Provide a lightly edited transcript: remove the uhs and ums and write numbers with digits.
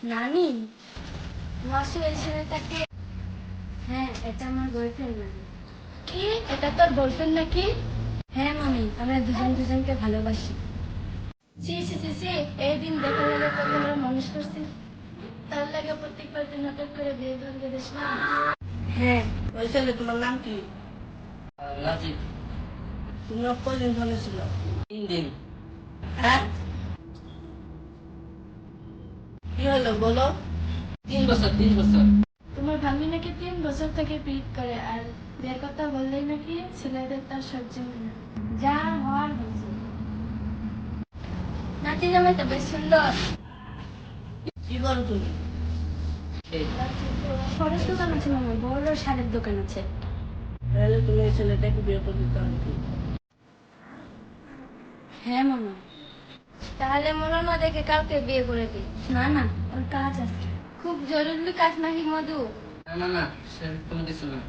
নানি, মাসি এই ছেলেটাকে। হ্যাঁ, এটা আমার বয়ফ্রেন্ড নানি। কি, এটা তোর বয়ফ্রেন্ড নাকি? হ্যাঁ মামি, আমরা দুজন দুজনকে ভালোবাসি। ছি ছি ছি ছি, এই দিন দেখা লাগে তোকে আমরা মানুষ করছি, তার লাগে প্রত্যেকবার দিন নাটক করে বিয়ে ভাঙতে দিস না। হ্যাঁ, ওই ছেলে তোমার নাম কি? রাজীব। তুমি কদিন ভালো ছিল? 3 দিন। হ্যাঁ, কি হলো বলো? 3 বছর 3 বছর। তোমার ভাবি নাকি 3 বছর থেকে পিট করে, আর বিয়ের কথা বললেই নাকি ছেলেদের তার সহ্য হয় না। যা হওয়ার হয়েছে। নাতি জামাইটা বেশ সুন্দর। কি করো তুমি? এই খরচ দোকান আছে মামা, বড় শাড়ির দোকান আছে। তাহলে তুমি এই ছেলেটাকে বিয়ে করে দিতে হবে কি? হ্যাঁ মামা। তাহলে মনে না দেখে কাউকে বিয়ে করে দিই। না না, ওর কাজ আছে। খুব জরুরি কাজ নাকি মধু? না না না, সে কোনো কিছু না।